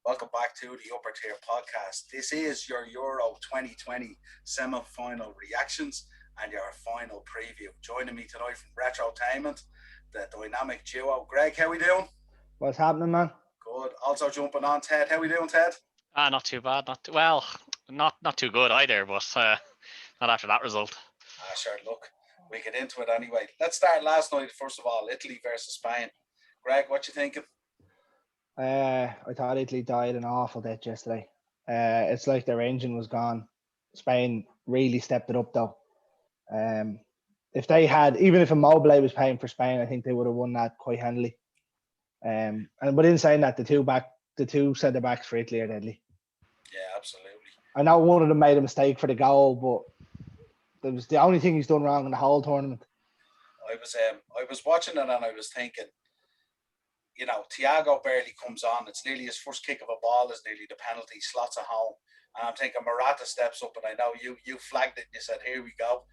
Welcome back to the Upper Tier Podcast. This is your Euro 2020 semi-final reactions and your final preview. Joining me tonight from Retrotainment, the dynamic duo. Greg, how we doing? What's happening, man? Good. Also jumping on, Ted. How we doing, Ted? Not too bad. Not too good either, but not after that result. Sure, look, we get into it anyway. Let's start last night, first of all, Italy versus Spain. Greg, what you thinking? I thought Italy died an awful death yesterday. It's like their engine was gone. Spain really stepped it up, though. If they had, even if Immobile was paying for Spain, I think they would have won that quite handily. But in saying that, the two centre backs for Italy are deadly. Yeah, absolutely. I know one of them made a mistake for the goal, but it was the only thing he's done wrong in the whole tournament. I was watching it and I was thinking, you know, Thiago barely comes on. It's nearly his first kick of a ball is nearly the penalty, slots at home. And I'm thinking Morata steps up, and I know you flagged it and you said, here we go.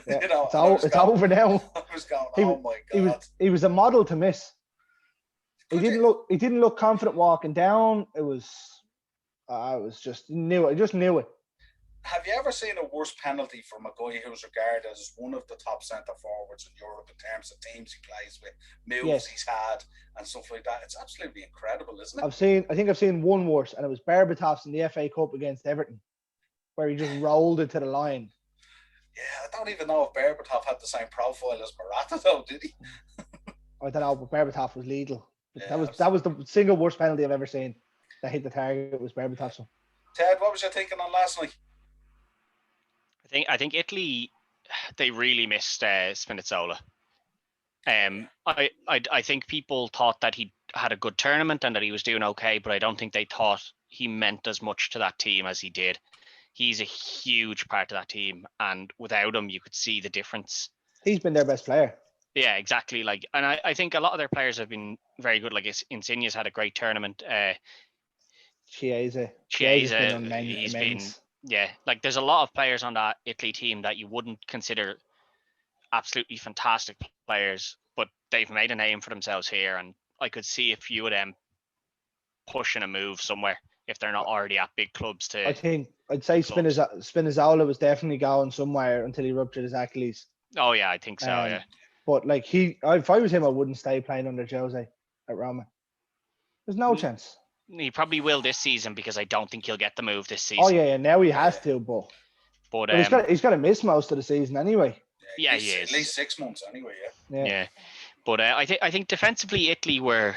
Yeah, you know, it's over now. I was going, oh my God. He was a model to miss. He didn't look confident walking down. I just knew it. Have you ever seen a worse penalty from a guy who's regarded as one of the top centre forwards in Europe in terms of teams he plays with, moves he's had, and stuff like that? It's absolutely incredible, isn't it? I think I've seen one worse, and it was Berbatov's in the FA Cup against Everton, where he just rolled it to the line. Yeah, I don't even know if Berbatov had the same profile as Morata, though, did he? I don't know, but Berbatov was lethal. Yeah, that was the single worst penalty I've ever seen that hit the target. Was Berbatov. Ted, what was you thinking on last night? I think Italy, they really missed Spinazzola. I think people thought that he had a good tournament and that he was doing okay, but I don't think they thought he meant as much to that team as he did. He's a huge part of that team, and without him, you could see the difference. He's been their best player. Yeah, exactly. And I think a lot of their players have been very good. Like Insigne's had a great tournament. Chiesa, he's been. Yeah, like there's a lot of players on that Italy team that you wouldn't consider absolutely fantastic players, but they've made a name for themselves here, and I could see a few of them pushing a move somewhere if they're not already at big clubs. I'd say Spinazzola was definitely going somewhere until he ruptured his Achilles. Oh yeah, I think so. Yeah, but like if I was him, I wouldn't stay playing under Jose at Roma. There's no chance. He probably will this season because I don't think he'll get the move this season. Oh yeah, now he has to, but he's got to miss most of the season anyway. Yeah, he is. At least 6 months anyway. Yeah. But I think defensively Italy were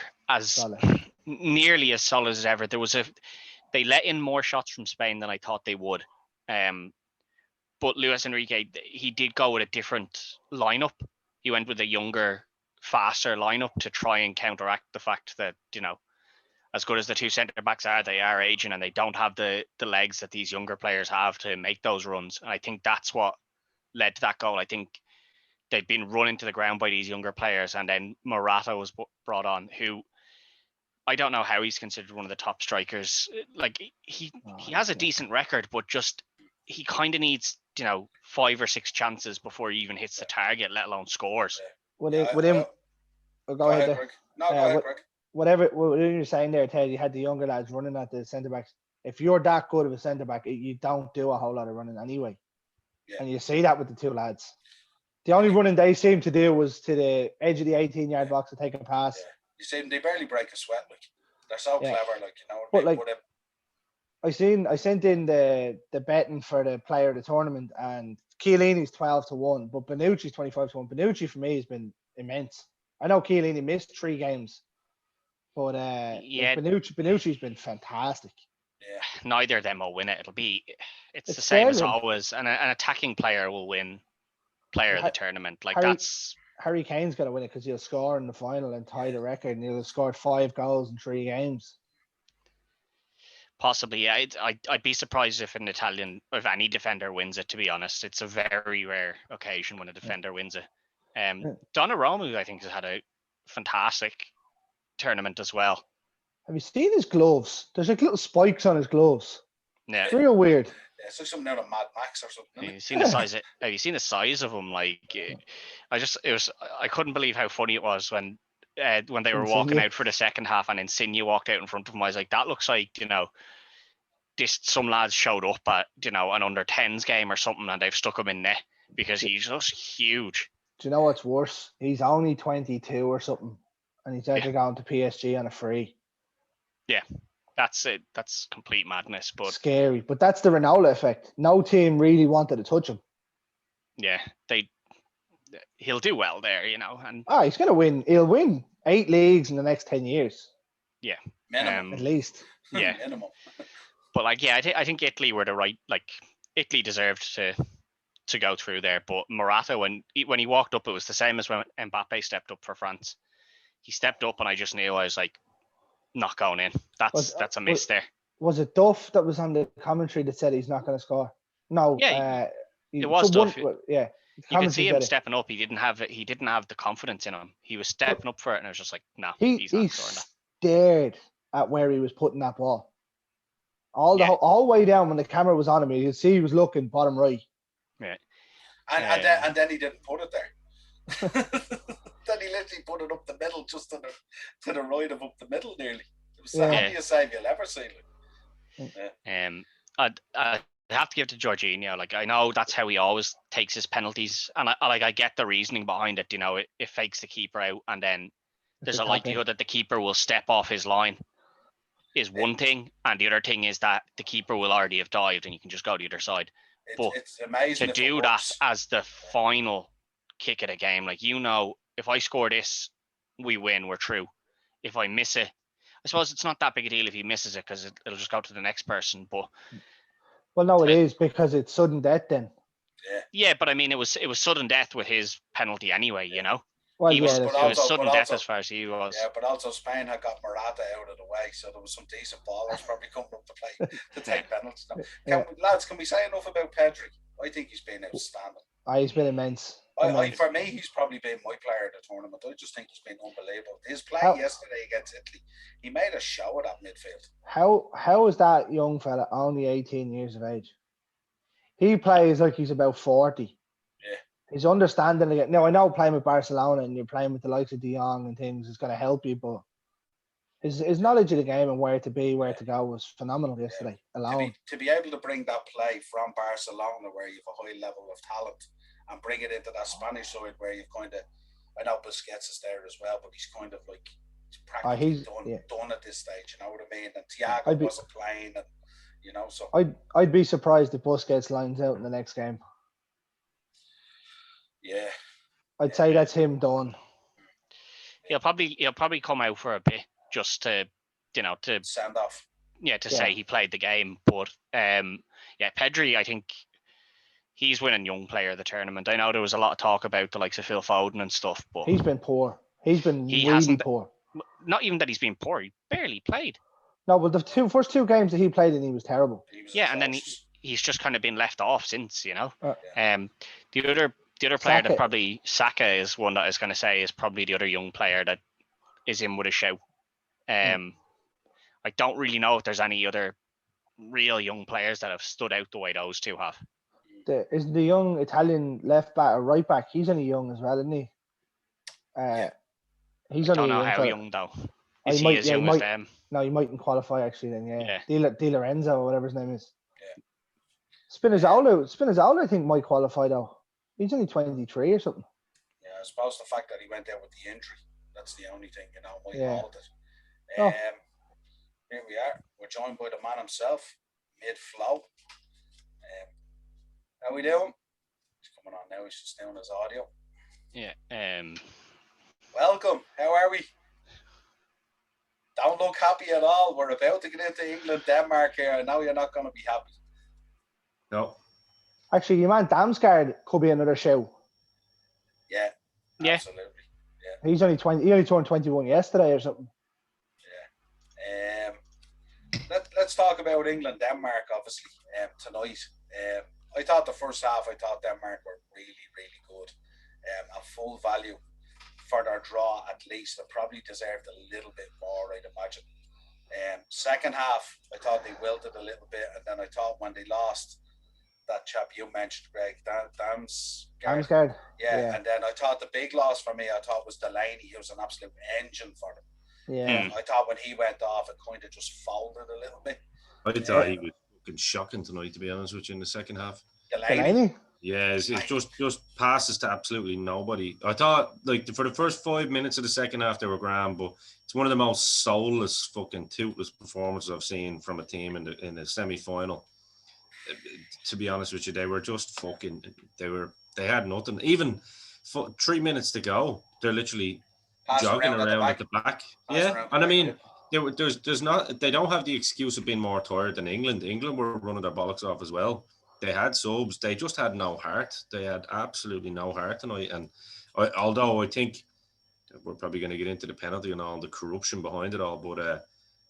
nearly as solid as ever. They let in more shots from Spain than I thought they would. But Luis Enrique, he did go with a different lineup. He went with a younger, faster lineup to try and counteract the fact that, you know, as good as the two centre backs are, they are aging and they don't have the legs that these younger players have to make those runs. And I think that's what led to that goal. I think they'd been run into the ground by these younger players, and then Morata was brought on, who I don't know how he's considered one of the top strikers. Like he has a decent record, but just he kind of needs, you know, 5 or 6 chances before he even hits the target, let alone scores. With him, go ahead, Greg. No, go ahead, Greg. Whatever you're saying there, Ted, you had the younger lads running at the centre backs. If you're that good of a centre back, you don't do a whole lot of running anyway. Yeah. And you see that with the two lads. The only running they seem to do was to the edge of the 18-yard box to take a pass. Yeah. You see them, they barely break a sweat. Like they're so clever, like, you know. But like, I sent in the betting for the player of the tournament, and Chiellini's 12-1, but Bonucci's 25-1. Bonucci for me has been immense. I know Chiellini missed 3 games. But Bonucci's been fantastic. Yeah. Neither of them will win it. It's the same as always. An attacking player will win player of the tournament. Like Harry Kane's got to win it because he'll score in the final and tie the record, and he'll have scored 5 goals in 3 games. Possibly, yeah. I'd be surprised if any defender wins it. To be honest, it's a very rare occasion when a defender wins it. Donnarumma, I think, has had a fantastic tournament as well. Have you seen his gloves? There's like little spikes on his gloves. Yeah, it's real weird. Yeah, it's like something out of Mad Max or something. Have you seen the size of him? Like, I couldn't believe how funny it was when when they were walking out for the second half, and Insigne walked out in front of him. I was like, that looks like, some lads showed up at, an under 10s game or something, and they've stuck him in net because he's just huge. Do you know what's worse? He's only 22 or something, and he's after going to PSG on a free. Yeah, that's it. That's complete madness, but scary. But that's the Ronaldo effect. No team really wanted to touch him. Yeah, he'll do well there, and he's gonna win. He'll win 8 leagues in the next 10 years. Yeah, minimum. At least. Yeah, minimum. But I think Italy were the right. Italy deserved to go through there. But Morata, when he walked up, it was the same as when Mbappe stepped up for France. He stepped up, and I just knew, I was like, not going in. That's a miss there. Was it Duff that was on the commentary that said he's not going to score? No. Yeah, it was Duff. Yeah. You could see him stepping up. He didn't have the confidence in him. He was stepping up for it, and I was just like, no, he's not scoring that. Stared at where he was putting that ball. All the way down when the camera was on him, you could see he was looking bottom right. Yeah. And then he didn't put it there. Then he literally put it up the middle, just to the right of up the middle nearly. It was the happiest save you'll ever see. I'd have to give it to Jorginho. I know that's how he always takes his penalties, and I get the reasoning behind it. It fakes the keeper out, and then there's a likelihood that the keeper will step off his line. Is one thing, and the other thing is that the keeper will already have dived, and you can just go the other side. But it's amazing to do that as the final kick of the game, if I score this, we win, we're through. If I miss it, I suppose it's not that big a deal if he misses it, because it'll just go to the next person. But it is, because it's sudden death then. Yeah, but I mean, it was sudden death with his penalty anyway. Well, it was sudden death as far as he was. Yeah, but also Spain had got Morata out of the way, so there was some decent ballers probably coming up to play to take penalties. Lads, can we say enough about Pedri? I think he's been outstanding. He's been immense. For me, he's probably been my player of the tournament. I just think he's been unbelievable. His play yesterday against Italy, he made a show of that midfield. How is that young fella only 18 years of age? He plays like he's about 40. Yeah. His understanding again. Now, I know playing with Barcelona and you're playing with the likes of De Jong and things is going to help you, but his knowledge of the game and where to be, where to go was phenomenal yesterday alone. To be able to bring that play from Barcelona, where you have a high level of talent, and bring it into that Spanish side where you've kind of, I know Busquets is there as well, but he's kind of like practically done at this stage. You know what I mean? And Thiago wasn't playing, and so I'd be surprised if Busquets lines out in the next game. Yeah, I'd say that's him done. He'll probably come out for a bit just to to send off. Yeah, to say he played the game. But Pedri, I think he's winning young player of the tournament. I know there was a lot of talk about the likes of Phil Foden and stuff, but he's been poor. He's been really poor. Not even that he's been poor. He barely played. No, but the first 2 games that he played in, he was terrible. And then he's just kind of been left off since. The other player that probably Saka is one that I was going to say is probably the other young player that is in with a shout. I don't really know if there's any other real young players that have stood out the way those two have. Isn't the young Italian left back or right back? He's only young as well, isn't he? He's I don't know how young though. Is he as young as them? No, he mightn't qualify actually. Then Di Lorenzo or whatever his name is. Yeah. Spinazzola, I think might qualify though. He's only 23 or something. Yeah, I suppose the fact that he went out with the injury, that's the only thing, might hold it. Here we are. We're joined by the man himself, mid-flow. How we doing? He's coming on now. He's just doing his audio. Yeah. Welcome. How are we? Don't look happy at all. We're about to get into England, Denmark here. I know you're not going to be happy. No. Actually, your man Damsgaard could be another show. Yeah. Absolutely. Yeah. He's only 20. He only turned 21 yesterday or something. Yeah. Let's talk about England, Denmark, obviously, tonight. I thought the first half, Denmark were really, really good. At full value for their draw, at least. They probably deserved a little bit more, I'd imagine. Second half, I thought they wilted a little bit, and then I thought when they lost that chap you mentioned, Greg, Damsgaard. Damsgaard. Yeah, and then I thought the big loss for me, I thought was Delaney, who was an absolute engine for them. Yeah. I thought when he went off, it kind of just folded a little bit. I thought he was fucking shocking tonight, to be honest with you, in the second half. Delaney? Yeah, it's just passes to absolutely nobody. I thought, like, for the first 5 minutes of the second half, they were grand, but it's one of the most soulless, fucking toothless performances I've seen from a team in the semi-final. To be honest with you, they were just fucking. They had nothing. Even 3 minutes to go, they're literally jogging around at the back. Yeah, and I mean, there's not. They don't have the excuse of being more tired than England. England were running their bollocks off as well. They had subs. They just had no heart. They had absolutely no heart tonight. And although I think we're probably going to get into the penalty and all the corruption behind it all, but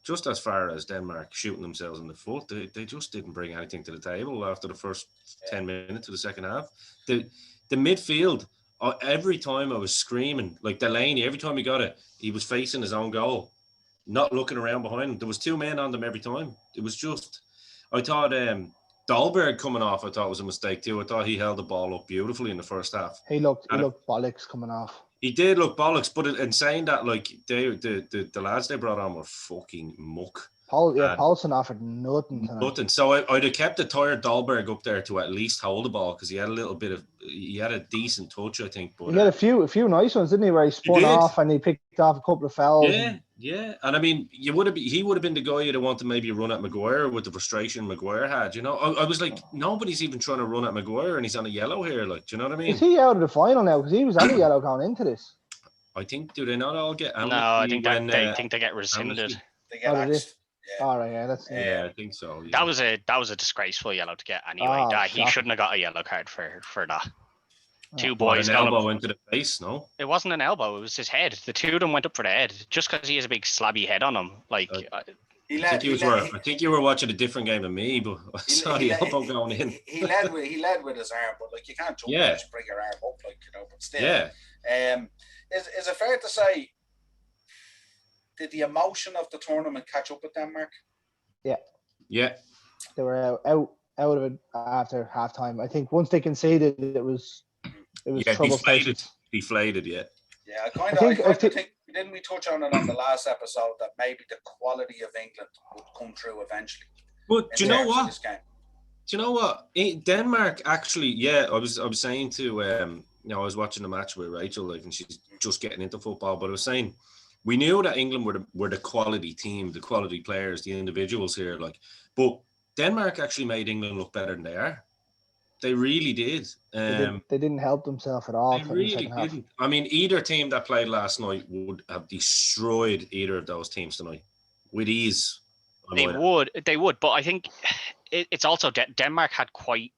just as far as Denmark shooting themselves in the foot, they just didn't bring anything to the table after the first 10 minutes of the second half. The midfield, every time I was screaming, like Delaney, every time he got it, he was facing his own goal, not looking around behind him. There was 2 men on them every time. It was just, I thought Dahlberg coming off, I thought was a mistake too. I thought he held the ball up beautifully in the first half. He looked bollocks coming off. He did look bollocks, but in saying that, like the lads they brought on were fucking muck. Paulson offered nothing tonight. Nothing. So I'd have kept the tired Dahlberg up there to at least hold the ball because he had a decent touch, I think. But he had a few nice ones, didn't he? Where he spun off and he picked off a couple of fouls. Yeah. And I mean, he would have been the guy you'd have wanted to maybe run at Maguire with the frustration Maguire had. You know, I was like, nobody's even trying to run at Maguire, and he's on a yellow here. Like, do you know what I mean? Is he out of the final now? Because he was on a yellow going into this. I think. Do they not all get? No, I think they get rescinded. They get axed. Yeah. All right, yeah, I think so. Yeah. That was a disgraceful yellow to get anyway. He shouldn't have got a yellow card for that. Two boys an elbow into the face. No, it wasn't an elbow. It was his head. The two of them went up for the head just because he has a big slabby head on him. Like I think you were watching a different game than me, but I saw the elbow going in. He led with his arm, but like you can't jump and just bring your arm up, like But still, is it fair to say? Did the emotion of the tournament catch up with Denmark? Yeah. They were out of it after halftime. I think once they conceded, it was trouble. Deflated, yeah. Yeah, I think didn't we touch on it on the last episode that maybe the quality of England would come through eventually. But do you know what? Do you know what? Denmark actually, I was saying to I was watching the match with Rachel, like, and she's just getting into football, but I was saying we knew that England were the quality team, the quality players, the individuals here, like, but Denmark actually made England look better than they are. They really did. They didn't help themselves at all. They really didn't. I mean, either team that played last night would have destroyed either of those teams tonight with ease. They would, but I think it's also Denmark had quite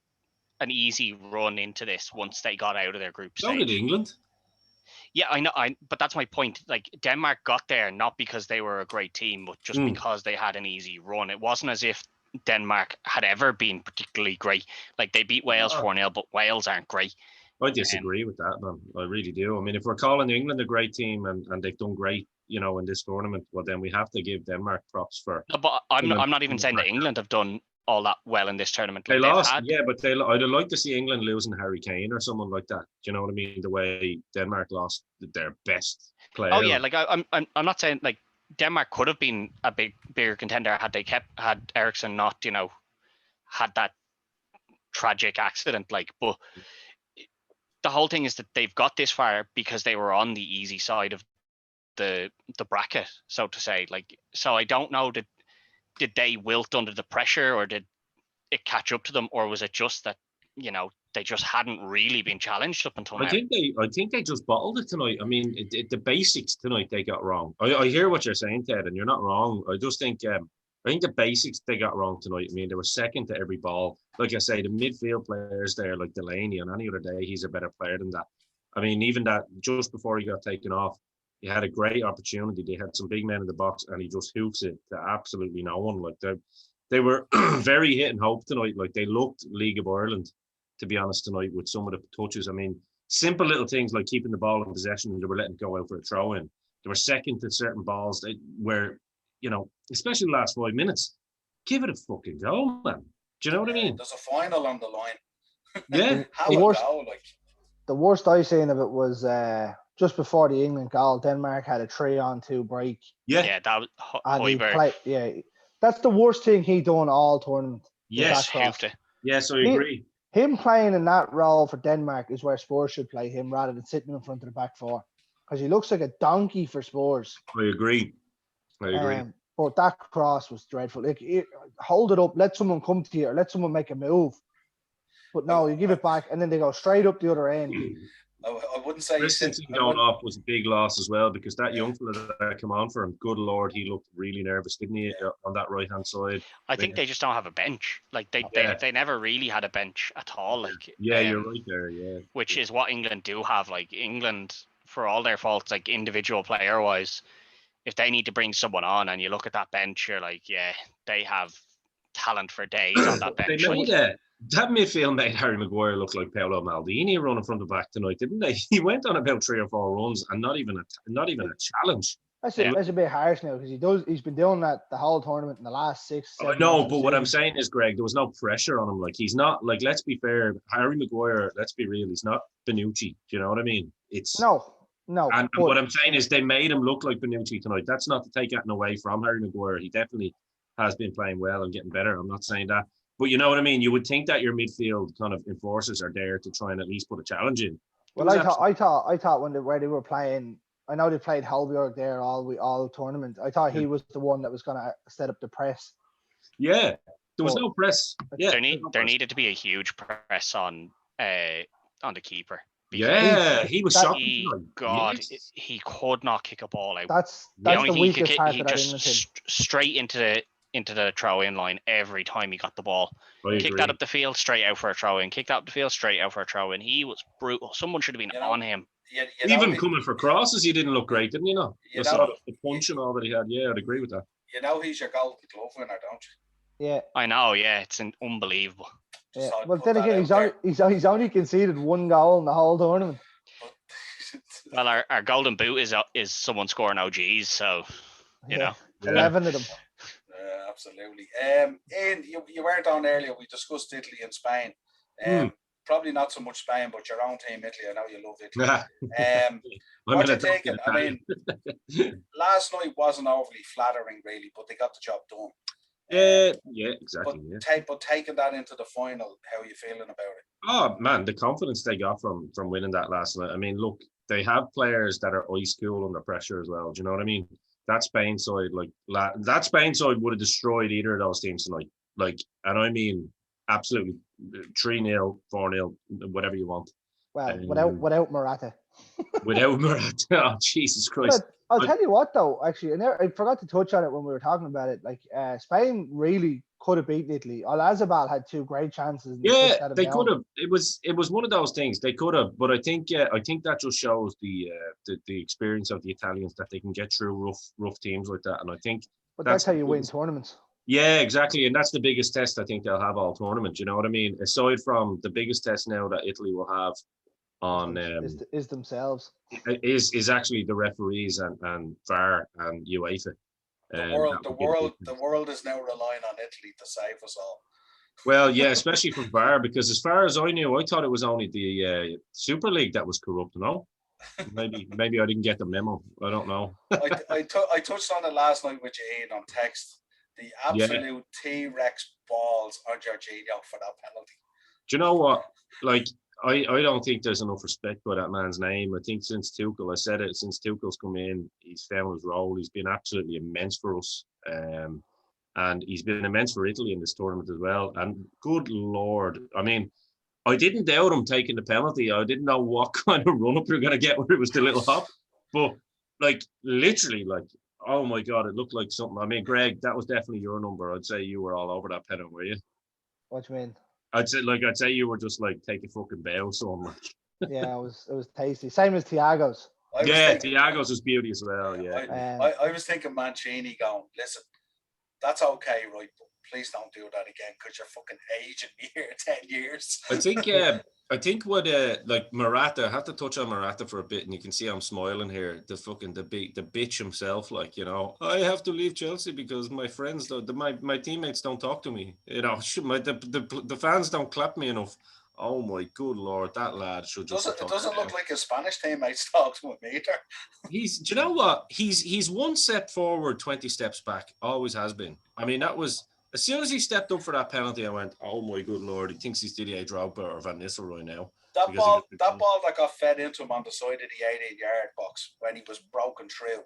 an easy run into this once they got out of their group stage. So did England. Yeah, I know. But that's my point. Like, Denmark got there not because they were a great team, but just because they had an easy run. It wasn't as if Denmark had ever been particularly great. Like, they beat Wales 4-0, but Wales aren't great. I disagree with that, man. I really do. I mean, if we're calling England a great team and they've done great, in this tournament, well, then we have to give Denmark props for. No, but I'm not even saying that England have done all that well in this tournament. They lost, but I'd like to see England losing Harry Kane or someone like that. Do you know what I mean? The way Denmark lost their best player. Oh yeah, like I'm not saying like Denmark could have been a bigger contender had Eriksson not had that tragic accident. Like, but the whole thing is that they've got this far because they were on the easy side of the bracket, so to say. Like, so I don't know that. Did they wilt under the pressure, or did it catch up to them, or was it just that they just hadn't really been challenged up until now? I think they just bottled it tonight. I mean, the basics tonight they got wrong. I hear what you're saying, Ted, and you're not wrong. I just think the basics they got wrong tonight. I mean, they were second to every ball. Like I say, the midfield players there, like Delaney, on any other day, he's a better player than that. I mean, even that just before he got taken off, he had a great opportunity. They had some big men in the box, and he just hooks it to absolutely no one. Like, they were very hit and hope tonight. Like, they looked League of Ireland, to be honest, tonight with some of the touches. I mean, simple little things like keeping the ball in possession, and they were letting it go out for a throw in. They were second to certain balls. They were, especially the last 5 minutes, give it a fucking go, man. Do you know what I mean? There's a final on the line. Yeah. How The will worst- go, like. The worst I seen of it was just before the England goal. Denmark had a 3-on-2 break, Yeah. Yeah, that was and he Højbjerg. played. Yeah, that's the worst thing he done all tournament. Yes. that cross. Hoofed it. Yes, I He- agree. Him playing in that role for Denmark is where Spurs should play him rather than sitting in front of the back four, because he looks like a donkey for Spurs. I agree. But that cross was dreadful. Like, hold it up, let someone come to you, or let someone make a move. But no, you give it back, and then they go straight up the other end. I wouldn't say he's Christensen going off was a big loss as well, because that young fella that came on for him, good Lord, he looked really nervous, didn't he, on that right-hand side? I think they just don't have a bench. Like they never really had a bench at all. Like You're right there, which is what England do have. Like England, for all their faults, like individual player wise, if they need to bring someone on and you look at that bench, you're like, yeah, they have talent for days on that bench. That midfield made Harry Maguire look like Paolo Maldini running from the back tonight, didn't they? He went on about 3 or 4 runs and not even a challenge. That's a bit harsh now, because he's been doing that the whole tournament in the last 6, 7 No, months but of what the I'm season. saying is, Greg, there was no pressure on him. Like, he's not, like, let's be fair, Harry Maguire, let's be real, he's not Bonucci. Do you know what I mean? No. And but what I'm saying is they made him look like Bonucci tonight. That's not to take anything away from Harry Maguire. He definitely has been playing well and getting better. I'm not saying that. But you know what I mean? You would think that your midfield kind of enforcers are there to try and at least put a challenge in. Well, I thought when they were playing, I know they played Højbjerg there all tournament. I thought he was the one that was going to set up the press. Yeah, there was no press. Yeah, there needed to be a huge press on the keeper. Yeah, he was shocking. God, he could not kick a ball out. That's the weakest part of that England team. Straight into the throw-in line every time he got the ball. Kick that up the field, straight out for a throw-in. Kick that up the field, straight out for a throw-in. He was brutal. Someone should have been on him. Even coming for crosses, he didn't look great, didn't he? The punch and all that he had. Yeah, I'd agree with that. You know he's your Golden Glove winner, don't you? Yeah, I know. Yeah, it's unbelievable. Yeah. Well, then again, he's only conceded 1 goal in the whole tournament. Well, our golden boot is someone scoring OGs, so you know, 11 of them. Absolutely. And you weren't on earlier. We discussed Italy and Spain. Probably not so much Spain, but your own team, Italy. I know you love Italy. What you taking? I mean, last night wasn't overly flattering, really, but they got the job done. Yeah, exactly. But taking that into the final, how are you feeling about it? Oh man, the confidence they got from winning that last night. I mean, look, they have players that are ice cool under pressure as well. Do you know what I mean? That Spain side, that Spain side would have destroyed either of those teams tonight. And I mean, absolutely 3-0, 4-0, whatever you want. Well, without Morata. Without Morata, oh Jesus Christ! I'll tell you what, though. Actually, I forgot to touch on it when we were talking about it. Spain really could have beaten Italy. Olazabal had 2 great chances. Yeah, they could have. It was one of those things. They could have, but I think that just shows the experience of the Italians, that they can get through rough teams like that. And I think that's how you win tournaments. Yeah, exactly, and that's the biggest test I think they'll have all tournament. You know what I mean? Aside from the biggest test now that Italy will have on is themselves. Is actually the referees and VAR and UEFA. The world is now relying on Italy to save us all. Well, yeah, especially for VAR, because as far as I knew, I thought it was only the Super League that was corrupt. No, maybe I didn't get the memo. I don't know. I touched on it last night with Ian on text. The absolute T-Rex balls on Jorginho for that penalty. Do you know what? I don't think there's enough respect by that man's name. I think since Tuchel's come in, he's found his role. He's been absolutely immense for us. And he's been immense for Italy in this tournament as well. And good Lord, I mean, I didn't doubt him taking the penalty. I didn't know what kind of run-up we were going to get where it was the little hop. But, literally, oh my God, it looked like something. I mean, Greg, that was definitely your number. I'd say you were all over that penalty, were you? What do you mean? I'd say you were just take a fucking bow, so Yeah, it was tasty. Same as Thiago's. Thiago's was beauty as well. Yeah. I was thinking Mancini going, listen, that's okay, right? But please don't do that again because you're fucking aging me here 10 years. I think what like Morata, I have to touch on Morata for a bit, and you can see I'm smiling here. The bitch himself, like, you know, I have to leave Chelsea because my friends my teammates don't talk to me. You know, the fans don't clap me enough. Oh my good lord, that lad should just. It doesn't look like his Spanish teammates talk to him either. Do you know what? He's one step forward, 20 steps back. Always has been. I mean, that was as soon as he stepped up for that penalty, I went, "Oh my good lord!" He thinks he's Didier Drogba or Van Nistelrooy now. That ball that got fed into him on the side of the 18-yard box when he was broken through.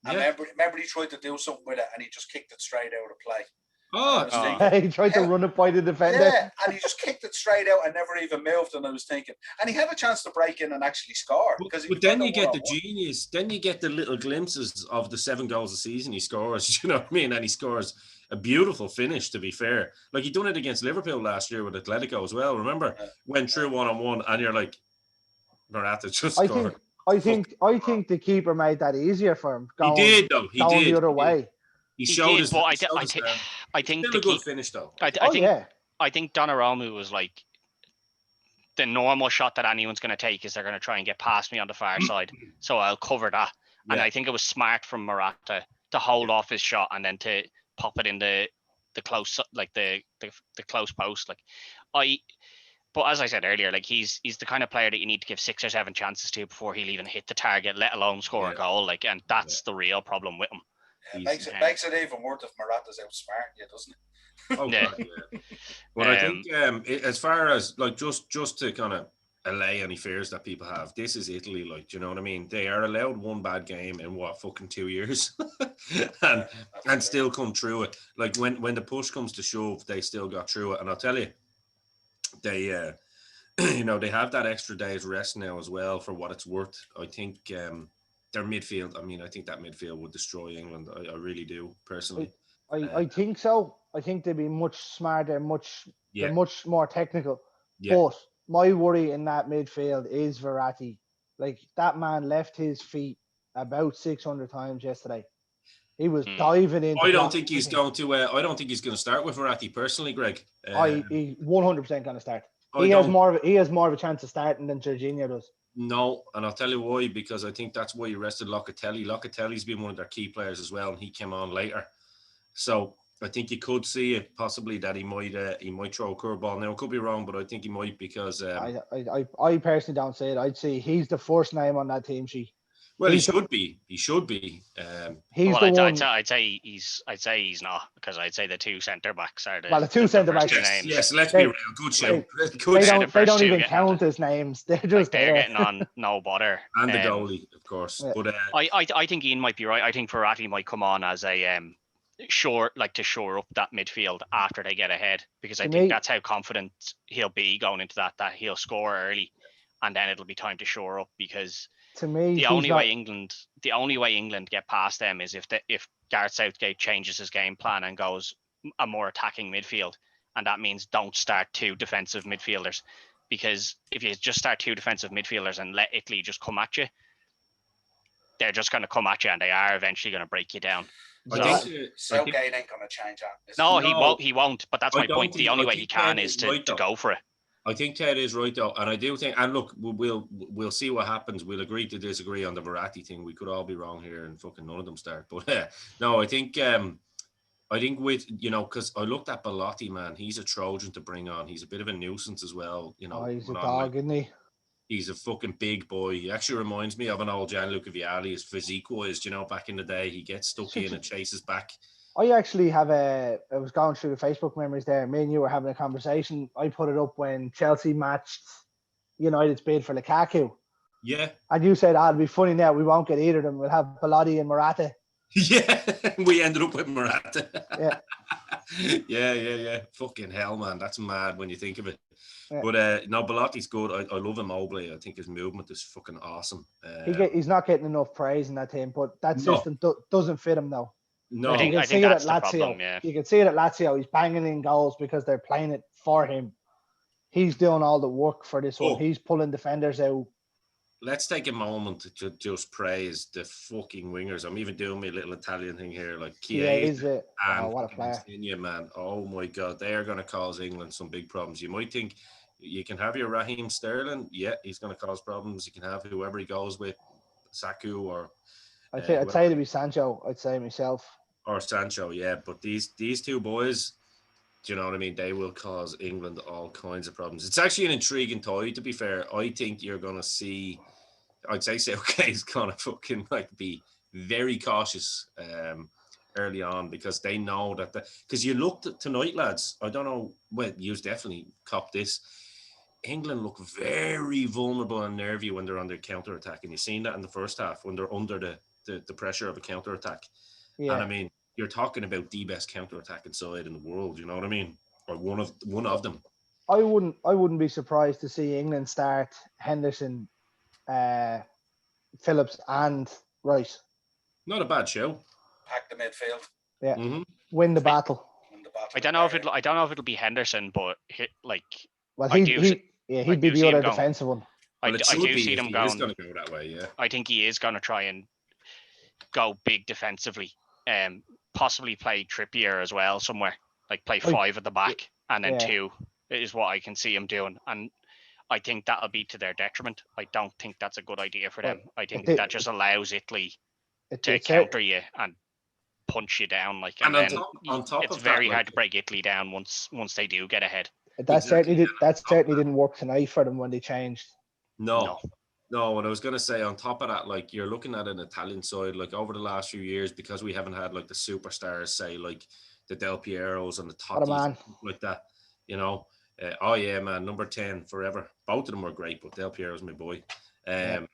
And remember, he tried to do something with it, and he just kicked it straight out of play. He tried to run it by the defender. Yeah, and he just kicked it straight out and never even moved. And I was thinking, and he had a chance to break in and actually score. But then you get the genius. Then you get the little glimpses of the 7 goals a season he scores. You know what I mean? And he scores a beautiful finish. To be fair, like he done it against Liverpool last year with Atletico as well. Remember, went through 1-on-1, and you're like, Morata just scored. I think the keeper made that easier for him. He did though. He did the other way. He showed his. But I think still a good finish though. I think Donnarumma was like, the normal shot that anyone's going to take is they're going to try and get past me on the far side, so I'll cover that. Yeah. And I think it was smart from Morata to hold off his shot and then to pop it in the close, like the close post. But as I said earlier, like he's the kind of player that you need to give 6 or 7 chances to before he'll even hit the target, let alone score a goal. Like, and that's the real problem with him. It makes it even worse if Morata's outsmarting you, doesn't it? Oh, yeah. God, yeah. But I think as far as like just to kind of allay any fears that people have, this is Italy. Like, do you know what I mean? They are allowed one bad game in fucking 2 years, and still come through it. Like when the push comes to shove, they still got through it. And I'll tell you, they you know, they have that extra day's rest now as well. For what it's worth, I think their midfield. I mean, I think that midfield would destroy England. I really do personally. I think so. I think they'd be much smarter, much more technical. Yeah. But my worry in that midfield is Verratti. Like, that man left his feet about 600 times yesterday. He was diving into. I don't think he's going to. I don't think he's going to start with Verratti personally, Greg. He 100% going to start. He has more of a chance of starting than Jorginho does. No, and I'll tell you why. Because I think that's why you rested Locatelli. Locatelli's been one of their key players as well, and he came on later. So I think you could see it possibly that he might throw a curveball. Now, I could be wrong, but I think he might because I personally don't see it. I'd say he's the first name on that team sheet. Well, he should be. He should be. I'd say he's not, because I'd say the 2 centre backs are the two centre backs. Yes, let's be real. Good show. They don't even count as names. They're just they're getting on no bother. And the goalie, of course. Yeah. But I think Ian might be right. I think Verratti might come on as a shore up that midfield after they get ahead, because I think that's how confident he'll be going into that he'll score early, and then it'll be time to shore up. Because to me, the only way England get past them is if Gareth Southgate changes his game plan and goes a more attacking midfield, and that means don't start 2 defensive midfielders. Because if you just start 2 defensive midfielders and let Italy just come at you, they're just going to come at you, and they are eventually going to break you down. Southgate ain't going to change that. No, he won't. But that's my point. The only way he can is to go for it. I think Ted is right though, and I do think. And look, we'll see what happens. We'll agree to disagree on the Verratti thing. We could all be wrong here, and fucking none of them start. But no, I think with, you know, because I looked at Belotti, man. He's a Trojan to bring on. He's a bit of a nuisance as well. You know, he's a dog, isn't he? He's a fucking big boy. He actually reminds me of an old Gianluca Vialli, his physique-wise. You know, back in the day, he gets stuck in and chases back. I actually have I was going through the Facebook memories there. Me and you were having a conversation. I put it up when Chelsea matched United's bid for Lukaku. Yeah. And you said, it'd be funny now. We won't get either of them. We'll have Belotti and Morata. Yeah. We ended up with Morata. Yeah. Yeah. Fucking hell, man. That's mad when you think of it. Yeah. But no, Belotti's good. I love him, Mobley. I think his movement is fucking awesome. He's not getting enough praise in that team, but that system doesn't fit him though. No, I think that's the problem, yeah. You can see it at Lazio. He's banging in goals because they're playing it for him. He's doing all the work for this one. He's pulling defenders out. let's take a moment to just praise the fucking wingers. I'm even doing my little Italian thing here, like Chiesa and what a player. Insigne, man. Oh my God, they are going to cause England some big problems. You might think you can have your Raheem Sterling. Yeah, he's going to cause problems. You can have whoever he goes with, Saku or I'd say it'd be Sancho. I'd say myself. Or Sancho, yeah. But these two boys, do you know what I mean? They will cause England all kinds of problems. It's actually an intriguing toy, to be fair. I think you're going to see, I'd say Southgate is going to fucking like be very cautious early on because they know that, because you looked at tonight, lads, I don't know, well, you definitely cop this. England look very vulnerable and nervy when they're under counter attack, and you've seen that in the first half when they're under the pressure of a counter attack. Yeah. And I mean, you're talking about the best counter attacking side in the world. You know what I mean? Or one of them. I wouldn't be surprised to see England start Henderson, Phillips, and Rice. Not a bad show. Pack the midfield. Yeah. Mm-hmm. Win the battle. I don't know if it'll be Henderson, but well, he'd be the other defensive one. I do see them going. He's going to go that way, yeah. I think he is going to try and go big defensively. Possibly play Trippier as well somewhere, like play 5 at the back and then 2 is what I can see him doing. And I think that'll be to their detriment. I don't think that's a good idea for them. I think that just allows Italy to counter you and punch you down. And then on top it's of very that, hard to break Italy down once they do get ahead. That certainly didn't work tonight for them when they changed. No. And I was going to say, on top of that, like, you're looking at an Italian side, like, over the last few years, because we haven't had, like, the superstars, say, like, the Del Pieros and the Tottis, like that, you know. Oh, yeah, man, number 10 forever. Both of them were great, but Del Piero's my boy. They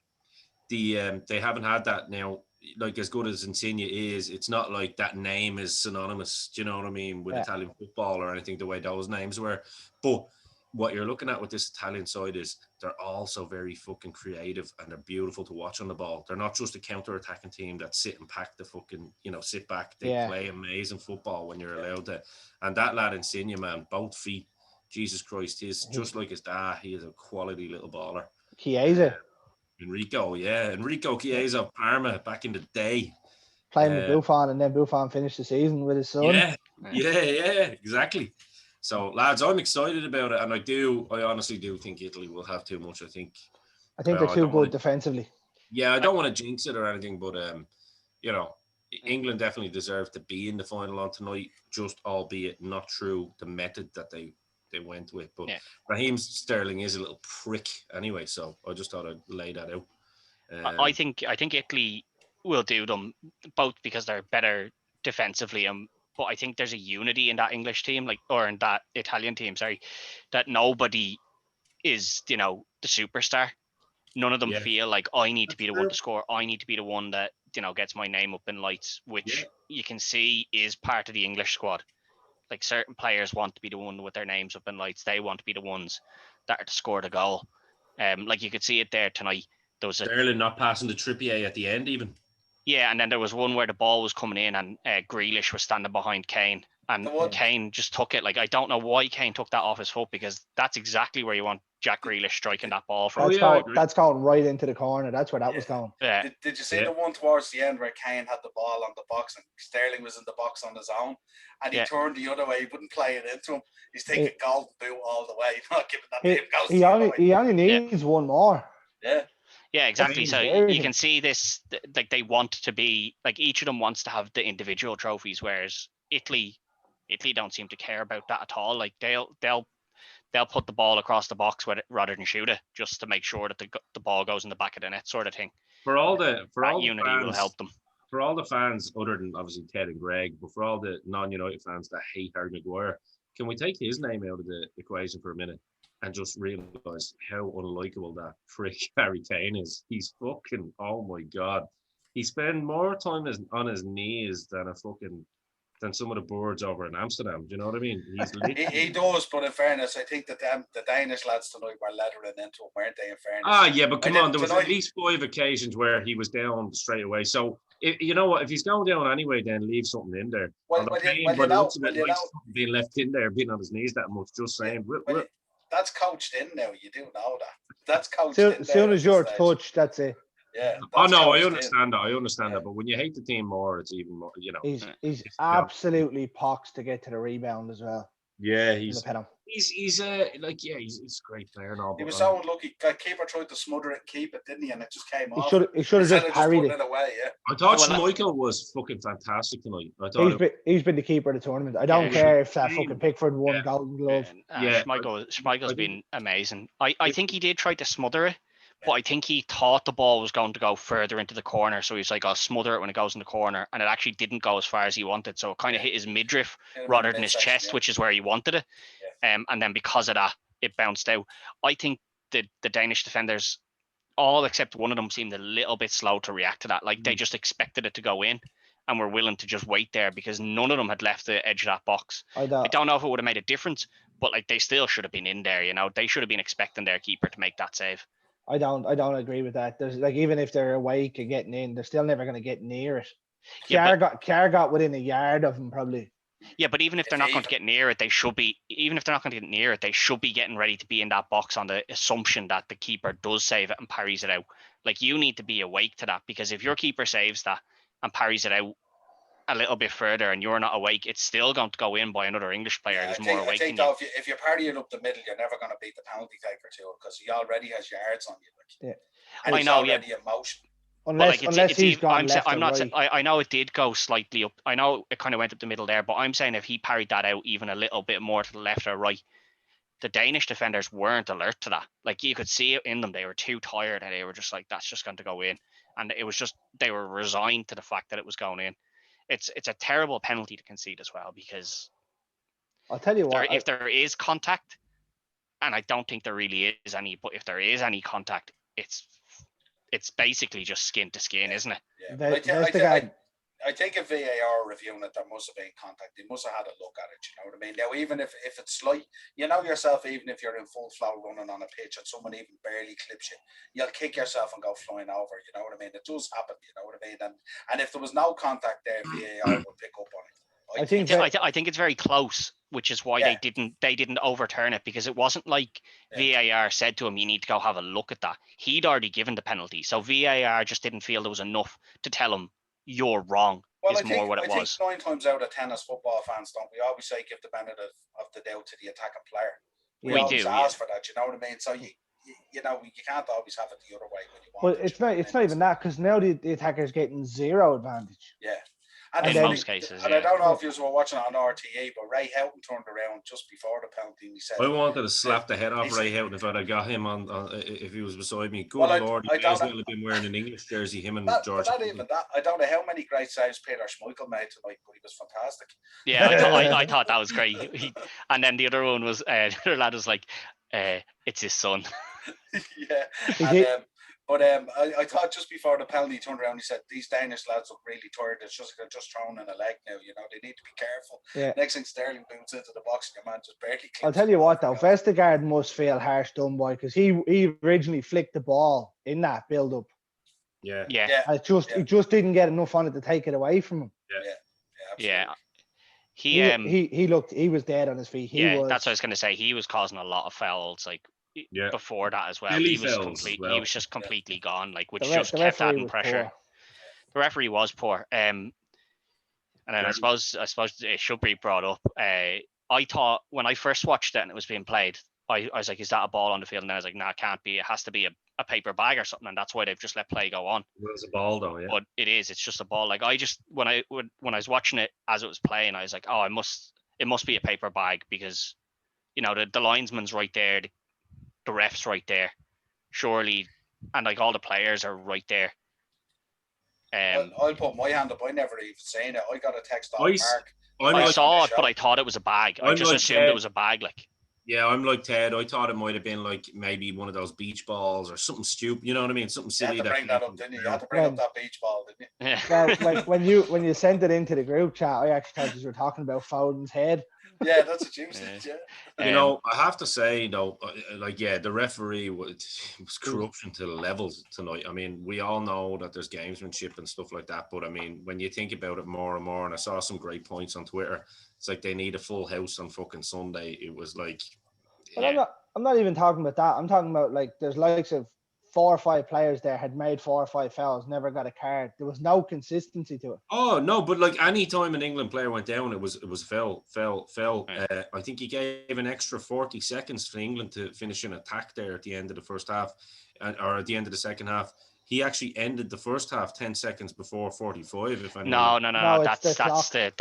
haven't had that now. Like, as good as Insigne is, it's not like that name is synonymous, do you know what I mean, with Italian football or anything, the way those names were. But what you're looking at with this Italian side is they're also very fucking creative and they're beautiful to watch on the ball. They're not just a counter-attacking team that sit and pack the fucking, sit back. They play amazing football when you're allowed to. And that lad Insigne, man, both feet, Jesus Christ, he's just like his dad. He is a quality little baller. Chiesa. Enrico Chiesa of Parma back in the day. Playing with Buffon, and then Buffon finished the season with his son. Yeah, exactly. So, lads, I'm excited about it, and I honestly do think Italy will have too much. I think they're too good defensively. Yeah, I don't want to jinx it or anything, but England definitely deserve to be in the final on tonight, just albeit not through the method that they went with. But Raheem Sterling is a little prick anyway, so I just thought I'd lay that out. I think Italy will do them both because they're better defensively, but I think there's a unity in that English team, or in that Italian team, that nobody is, the superstar. None of them feel like I need to be the one to score. I need to be the one that, gets my name up in lights, which you can see is part of the English squad. Like, certain players want to be the one with their names up in lights. They want to be the ones that are to score the goal. Like, you could see it there tonight. There was Sterling not passing to Trippier at the end even. Yeah, and then there was one where the ball was coming in and Grealish was standing behind Kane. And Kane just took it. Like, I don't know why Kane took that off his foot, because that's exactly where you want Jack Grealish striking that ball from. That's going right into the corner. That's where that was going. Yeah. Did you see the one towards the end where Kane had the ball on the box and Sterling was in the box on his own, and he turned the other way? He wouldn't play it into him. He's taking golden boot all the way. Not giving that he only needs one more. Yeah, exactly. So you can see this, like, they want to be, like, each of them wants to have the individual trophies, whereas Italy don't seem to care about that at all. Like, they'll put the ball across the box rather than shoot it, just to make sure that the ball goes in the back of the net, sort of thing. For all the unity fans, will help them. For all the fans, other than obviously Ted and Greg, but for all the non-United fans that hate Harry Maguire, can we take his name out of the equation for a minute and just realise how unlikable that prick Harry Kane is? He's fucking, oh my God. He spends more time on his knees than some of the boards over in Amsterdam. Do you know what I mean? He does, but in fairness, I think that the Danish lads tonight were lettering into him, weren't they, in fairness? Yeah, but come on, there was at least 5 occasions where he was down straight away. So, you know what, if he's going down anyway, then leave something in there. Being left in there, being on his knees that much, just saying. That's coached in now, you do know that. That's coached Soon, in soon there as at you're this stage. touched, that's it. Yeah. Oh That's no, I coached in. understand that. I understand Yeah. that. But when you hate the team more, it's even more. He's it's absolutely poxed to get to the rebound as well. Yeah, In the penalty. he's he's a great player and all. He But was so unlucky. The keeper tried to smother it and keep it, didn't he? And it just came off. He should have Instead just of parried putting it. it away. Yeah. I thought Well, Schmeichel was fucking fantastic tonight. I thought He's been the keeper of the tournament. I don't Yeah, care if that same. fucking Pickford won Yeah. Golden Glove. Yeah, Schmeichel's I been amazing. I think he did try to smother it, but I think he thought the ball was going to go further into the corner. So he's like, I'll smother it when it goes in the corner. And it actually didn't go as far as he wanted. So it kind of hit his midriff rather than his chest, which is where he wanted it. Yeah. And then because of that, it bounced out. I think the Danish defenders, all except one of them, seemed a little bit slow to react to that. Like they just expected it to go in and were willing to just wait there because none of them had left the edge of that box. I don't know if it would have made a difference, but like they still should have been in there. They should have been expecting their keeper to make that save. I don't agree with that. There's like, even if they're awake and getting in, they're still never going to get near it. Kiar got within a yard of him probably. Yeah, but even if they're not going to get near it, they should be. Even if they're not going to get near it, they should be getting ready to be in that box on the assumption that the keeper does save it and parries it out. Like you need to be awake to that because if your keeper saves that and parries it out a little bit further and you're not awake, it's still going to go in by another English player who's more awake than you. If you're parrying up the middle, you're never going to beat the penalty taker too because he already has yards on you. Like, yeah, and I know. Already in motion. Unless he's gone left or right. I know it did go slightly up. I know it kind of went up the middle there, but I'm saying if he parried that out even a little bit more to the left or right, the Danish defenders weren't alert to that. Like you could see it in them. They were too tired and they were just like, that's just going to go in. And it was just, they were resigned to the fact that it was going in. It's a terrible penalty to concede as well because I'll tell you what, if there is contact, and I don't think there really is any, but if there is any contact, it's basically just skin to skin, isn't it? Yeah. I think if VAR reviewing it, there must have been contact. They must have had a look at it. You know what I mean? Now, even if it's slight, you know yourself, even if you're in full flow running on a pitch and someone even barely clips you, you'll kick yourself and go flying over. You know what I mean? It does happen. You know what I mean? And if there was no contact there, VAR would pick up on it. I think it's very close, which is why they didn't overturn it because it wasn't like VAR said to him, you need to go have a look at that. He'd already given the penalty. So VAR just didn't feel there was enough to tell him you're wrong. Well, I think 9 times out of 10 as football fans, don't we always say give the benefit of the doubt to the attacking player? We always ask for that, you know what I mean? So you can't always have it the other way when you want. Well, it's not even that because now the attacker's getting zero advantage. Yeah. And in most cases, and I don't know if you were watching it on RTE, but Ray Houghton turned around just before the penalty and he said, I wanted to slap the head off Ray Houghton if I'd have got him on if he was beside me. Good Lord, he may as well have been wearing an English jersey, him and George. Not even that. I don't know how many great saves Peter Schmeichel made tonight, but he was fantastic. Yeah, I thought that was great. And then the other one was, the other lad was like, it's his son. Yeah. But I thought just before the penalty, he turned around and he said, these Danish lads look really tired. It's just thrown in a leg now. You know, they need to be careful. Yeah. Next thing, Sterling boots into the box and your man just barely clips. I'll tell you what, though, Vestergaard must feel harsh done by because he originally flicked the ball in that build-up. Yeah. He just didn't get enough on it to take it away from him. Yeah. He was dead on his feet. That's what I was going to say. He was causing a lot of fouls, like before that as well. He was just completely gone, like which just kept adding pressure. Poor. The referee was poor. And then I suppose it should be brought up. I thought when I first watched it and it was being played, I was like, is that a ball on the field? And then I was like, no, it can't be. It has to be a paper bag or something, and that's why they've just let play go on. Well, it's a ball though, yeah. But it's just a ball. Like I just when I was watching it as it was playing, I was like, oh, it must be a paper bag because the linesman's right there, the ref's right there, surely, and like all the players are right there. I'll put my hand up. I never even seen it. I got a text off Mark. I saw it, but I thought it was a bag. I just assumed it was a bag, like. Yeah, I'm like Ted. I thought it might have been like maybe one of those beach balls or something stupid. You know what I mean? Something silly. You had to bring that up, didn't you? You had to bring up that beach ball, didn't you? Yeah. Well, like when you sent it into the group chat, I actually thought you were talking about Foden's head. Yeah, that's what you said. Yeah. I have to say though, the referee was corruption to the levels tonight. I mean, we all know that there's gamesmanship and stuff like that, but I mean, when you think about it more and more, and I saw some great points on Twitter, it's like they need a full house on fucking Sunday. It was like, But I'm not even talking about that. I'm talking about like there's likes of 4 or 5 players there had made 4 or 5 fouls, never got a card. There was no consistency to it. Oh no, but like any time an England player went down, it was foul. Right. I think he gave an extra 40 seconds for England to finish an attack there at the end of the first half, or at the end of the second half. He actually ended the first half 10 seconds before 45. If anyone. No. It's the That's clock. the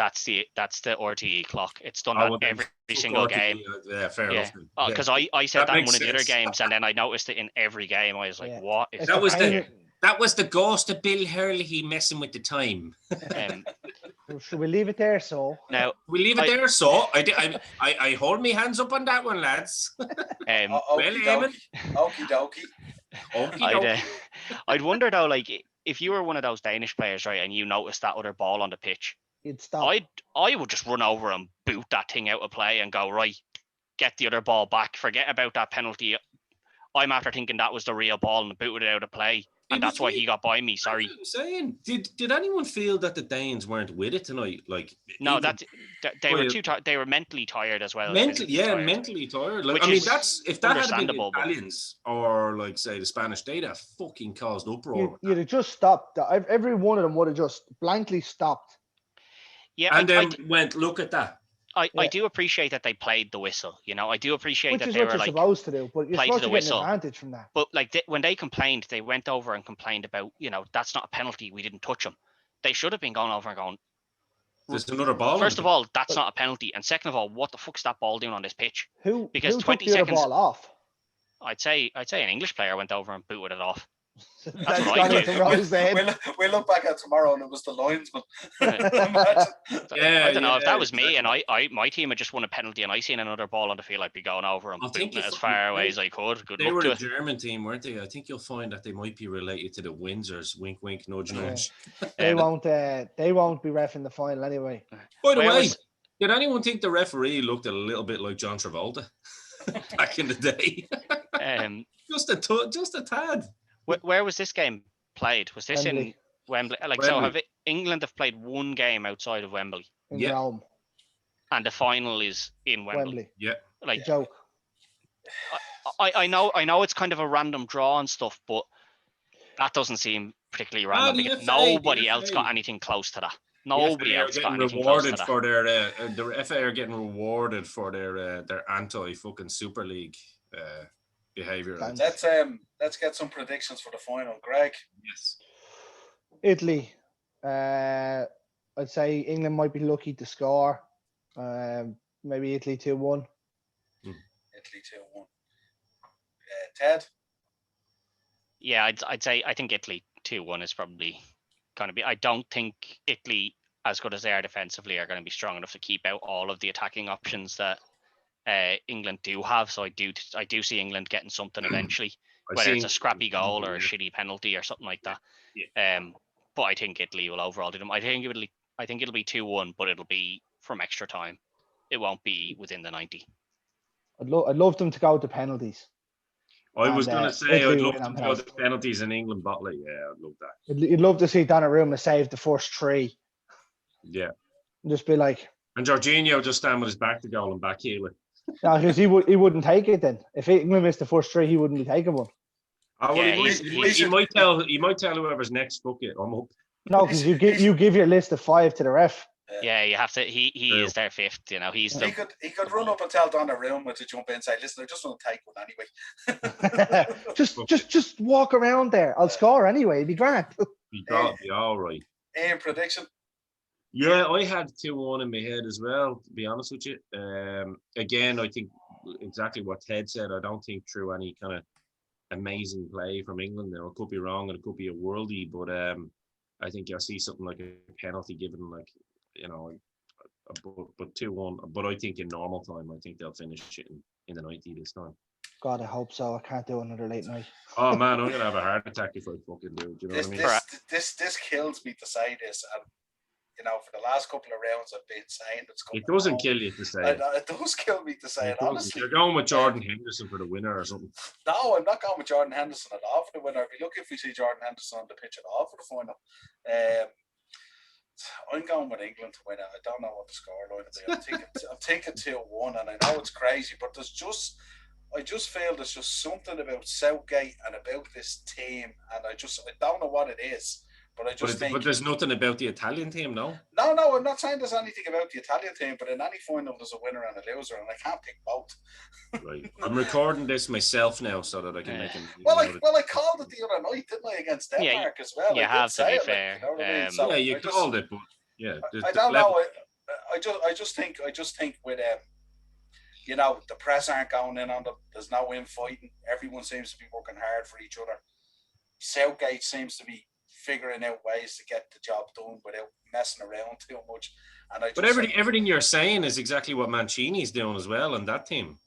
RTE clock. It's done Oh, well, then every fuck single RTE. game. Yeah, fair Yeah, enough. because I said That that in makes one of the other sense. games, and then I noticed it in every game. I was like, Yeah. what is It's That a was pain the in- that was the ghost of Bill Hurley messing with the time. um, Should we leave it there? So now, We leave it I- there. So I hold my hands up on that one, lads. um, Well, Okie dokie. I'd wonder though, like if you were one of those Danish players, right, and you noticed that other ball on the pitch, you'd stop. I would just run over and boot that thing out of play and go, right, get the other ball back. Forget about that penalty. I'm after thinking that was the real ball and booted it out of play, and that's why he got by me. Sorry. I'm saying, did anyone feel that the Danes weren't with it tonight? Like, No, even they were too tired. They were mentally tired as well. as mentally, physically tired. mentally tired. Like, Which I mean, is that's if that had been the understandable, but- Italians or like say the Spanish, they'd have fucking caused uproar. You'd have just stopped. Every one of them would have just blankly stopped. Yeah, And then went, look at that. I do appreciate that they played the whistle. You know, I do appreciate Which that is they what were you're like, supposed to do, but you're play to supposed the to get whistle. an advantage from that. but like when they complained, they went over and complained about, you know, that's not a penalty. We didn't touch him. They should have been going over and going, There's another ball. first of all, that's not a penalty, and second of all, what the fuck's that ball doing on this pitch? Who Because took 20 the other seconds- ball off? I'd say an English player went over and booted it off. That's what I gone did. into Rose's head. We'll look back at tomorrow and it was the linesman. Yeah, I don't know if yeah, that was me and exactly. my team had just won a penalty and I seen another ball on the field, I'd be going over and I think booting it if- as far away as I could. Good They luck were to a it. German team, weren't they? I think you'll find that they might be related to the Windsors. Wink, wink, nudge, Yeah. nudge. They Um, won't. They won't be ref in the final anyway. By the Where way, was- did anyone think the referee looked a little bit like John Travolta back in the day? just a tad. Where was this game played? Was this in Wembley. Wembley? Like, so Wembley. England have played one game outside of Wembley, In Yeah. Rome, and the final is in Wembley. Yeah. Like, joke. I know it's kind of a random draw and stuff, but that doesn't seem particularly random. the Because FA nobody else got anything close to that. Nobody The FA are else got getting anything close to rewarded that. for their the FA are getting rewarded for their anti-fucking Super League behavior. Thanks. Let's get some predictions for the final, Greg. Yes. Italy. I'd say England might be lucky to score. Maybe Italy 2-1. Italy 2-1. Ted. Yeah, I'd say I think Italy 2-1 is probably going to be. I don't think Italy, as good as they are defensively, are going to be strong enough to keep out all of the attacking options that England do have. So I do see England getting something eventually, whether it's a scrappy goal or a shitty penalty or something like that. Yeah. But I think Italy will overall do them. I think it'll be 2-1, but it'll be from extra time. It won't be within the 90. I'd love them to go to penalties. I was And, going to say Italy I'd love win to on go penalties. to penalties in England bottle it. Yeah, I'd love that. You'd love to see Donnarumma save the first 3. Yeah. And just be like, And Jorginho just stand with his back to goal and back heel it. no, because he wouldn't take it then. If England missed the first 3, he wouldn't be taking one. Oh, well, Yeah, he might tell whoever's next, fuck it, I'm up. No, because you give your list of 5 to the ref. Yeah, you have to. He is their fifth. You know, he's the. He could run up and tell Donnarumma to jump in and say, "Listen, I just want to take one anyway." just walk around there. I'll score anyway. It'd be grand. Be all right. Ian, prediction. Yeah, I had 2-1 in my head as well, to be honest with you. Again, I think exactly what Ted said. I don't think through any kind of amazing play from England. Now, it could be wrong and it could be a worldie, but I think you'll see something like a penalty given, like, you know, but 2-1. But I think in normal time, I think they'll finish it in the 90 this time. God, I hope so. I can't do another late night. Oh man, I'm gonna have a heart attack if I fucking do. Do you know what I mean? This kills me to say this, and you know, for the last couple of rounds, I've been saying it's coming. It doesn't home. kill you to say it. It does kill me to say it, honestly. You're going with Jordan Henderson for the winner or something. No, I'm not going with Jordan Henderson at all for the winner. I'd be lucky if we see Jordan Henderson on the pitch at all for the final. I'm going with England to win it. I don't know what the scoreline will be. I'm thinking 2-1, and I know it's crazy, but there's just I just feel there's just something about Southgate and about this team, and I don't know what it is, but I just think. But there's nothing about the Italian team, no. No, I'm not saying there's anything about the Italian team, but in any final there's a winner and a loser, and I can't pick both. Right. I'm recording this myself now so that I can make him. Well, I called it the other night, didn't I, against Denmark as well? You I have to be it, fair. you know what I mean? So you called it, but yeah. I don't know. I just think with the press aren't going in on them. There's no infighting. Everyone seems to be working hard for each other. Southgate seems to be figuring out ways to get the job done without messing around too much. But everything you're saying is exactly what Mancini's doing as well in that team.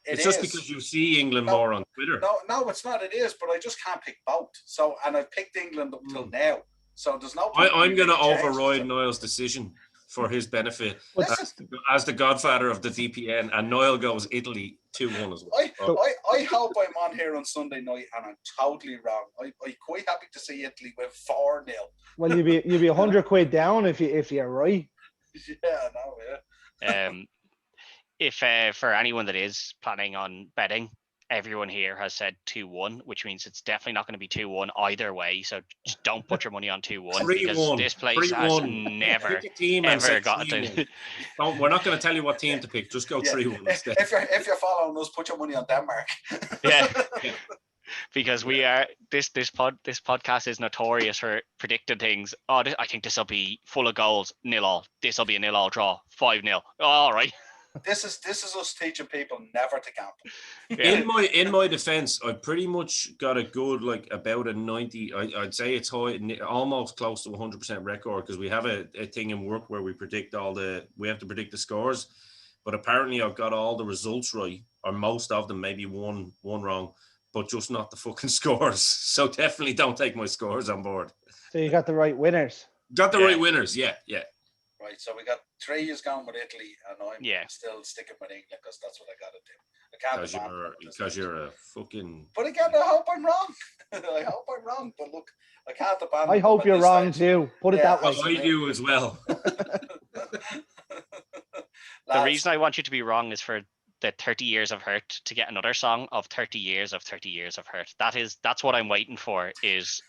It's just because you see England more on Twitter. No, it's not. It is, but I just can't pick both. So, and I've picked England up till now. So there's no. I'm going to override Niall's decision for his benefit as the godfather of the DPN, and Niall goes Italy 2-1 as well. I hope I'm on here on Sunday night and I'm totally wrong. I'm quite happy to see Italy win 4-0. Well, you'd be 100 quid down if you're right. Yeah, no, yeah. If for anyone that is planning on betting, everyone here has said 2-1, which means it's definitely not going to be 2-1 either way. So just don't put your money on 2-1 because this place has never ever got it. We're not going to tell you what team to pick. Just go 3-1 instead. If you're following us, put your money on Denmark. Yeah. Because we are this podcast is notorious for predicting things. I think this will be full of goals, 0-0. This will be a 0-0 draw, 5-0. All right. This is us teaching people never to gamble. Yeah. In my defense, I pretty much got a good about a 90. I'd say it's high, almost close to 100% record, because we have a thing in work where we have to predict the scores. But apparently I've got all the results right, or most of them, maybe one wrong, but just not the fucking scores. So definitely don't take my scores on board. So you got the right winners. Right winners, yeah. Right, so we got 3 years going with Italy, and I'm still sticking with England because that's what I got to do. I can't because you're a fucking. But again, I hope I'm wrong. I hope I'm wrong, but look, I can't abandon. I hope you're wrong too. Put it that way. I do as well. The reason I want you to be wrong is for the 30 years of hurt to get another song of 30 years of 30 years of hurt. That's what I'm waiting for is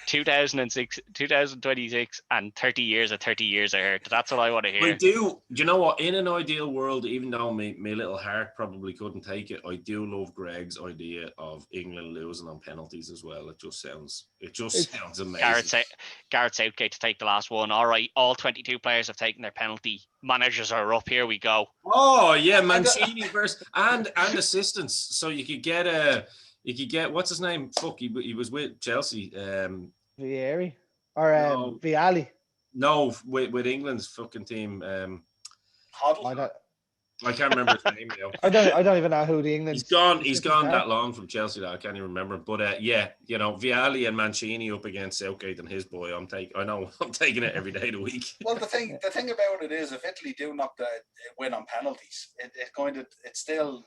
2006, 2026 and 30 years of 30 years of hurt. That's what I want to hear. I do. You know what? In an ideal world, even though my little heart probably couldn't take it, I do love Greg's idea of England losing on penalties as well. It just sounds amazing. Gareth Southgate to take the last one. All right, all 22 players have taken their penalty. Managers are up. Here we go. Oh yeah, Mancini versus and assistants. So you could get what's his name? Fuck, he was with Chelsea. Vieri or Vialli. No, with England's fucking team. I can't remember his name now. I don't even know who the England. He's gone that long from Chelsea that I can't even remember. But Vialli and Mancini up against Southgate and his boy. I'm taking it every day of the week. Well, the thing about it is, if Italy do not win on penalties, it still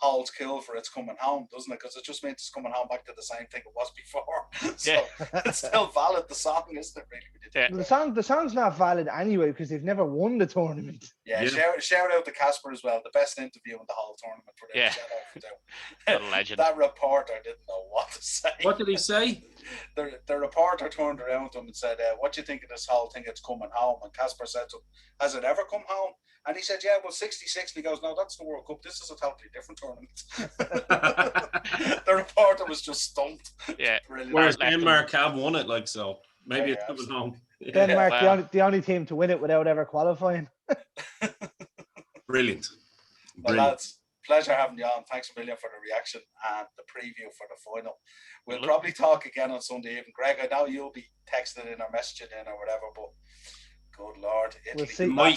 holds cool for its coming home, doesn't it? Because it just means it's coming home back to the same thing it was before. So it's still valid. The song, isn't it? Really? Yeah. The song's not valid anyway because they've never won the tournament. Yeah. Shout out to Casper as well. The best interview in the whole tournament for them. Shout out for legend. That reporter didn't know what to say. What did he say? The reporter turned around to him and said, "What do you think of this whole thing? It's coming home." And Casper said to him, "Has it ever come home?" And he said, "Yeah, well, 66." And he goes, "No, that's the World Cup. This is a totally different tournament." The reporter was just stumped. Yeah. Whereas Denmark have won it, so maybe it's coming home. Denmark, the only team to win it without ever qualifying. Brilliant. Well, lads, pleasure having you on. Thanks a million for the reaction and the preview for the final. We'll probably talk again on Sunday evening. Greg, I know you'll be texting in or messaging in or whatever, but good Lord.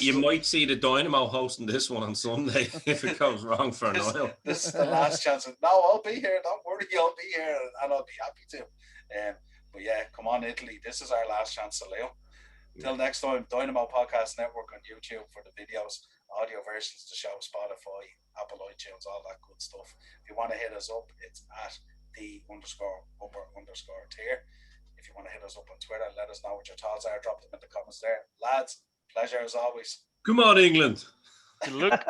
You might see the Dynamo hosting this one on Sunday if it goes wrong for Niall. This is the last chance. No, I'll be here. Don't worry, I'll be here and I'll be happy to. But yeah, come on, Italy. This is our last chance to Leo. Till next time, Dynamo Podcast Network on YouTube for the videos, audio versions to show, Spotify, Apple iTunes, all that good stuff. If you want to hit us up, it's at _upper_tier. If you want to hit us up on Twitter, let us know what your thoughts are. Drop them in the comments there. Lads, pleasure as always. Come on, England. Good luck.